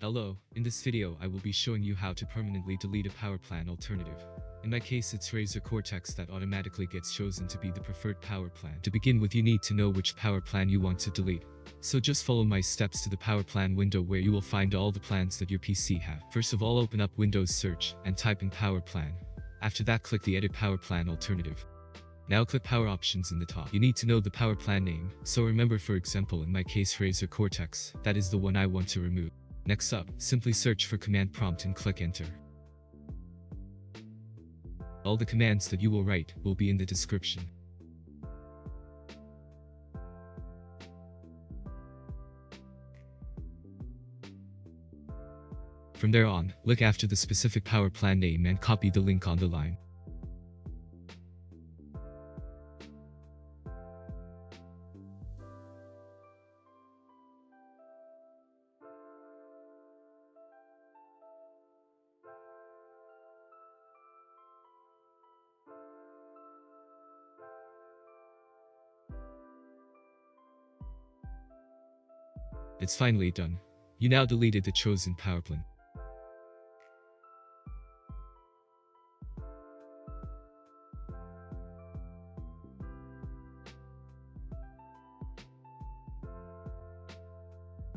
Hello, in this video I will be showing you how to permanently delete a power plan alternative. In my case it's Razer Cortex that automatically gets chosen to be the preferred power plan. To begin with, you need to know which power plan you want to delete. So just follow my steps to the power plan window where you will find all the plans that your PC have. First of all, open up Windows Search and type in power plan. After that, click the edit power plan alternative. Now click power options in the top. You need to know the power plan name, so remember, for example, in my case Razer Cortex, that is the one I want to remove. Next up, simply search for command prompt and click enter. All the commands that you will write will be in the description. From there on, look after the specific power plan name and copy the link on the line. It's finally done. You now deleted the chosen power plan.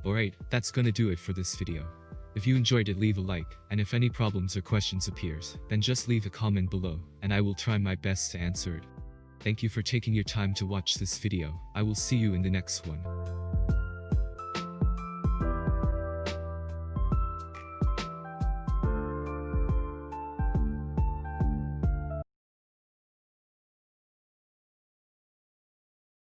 Alright, that's gonna do it for this video. If you enjoyed it, leave a like, and if any problems or questions appears, then just leave a comment below, and I will try my best to answer it. Thank you for taking your time to watch this video. I will see you in the next one.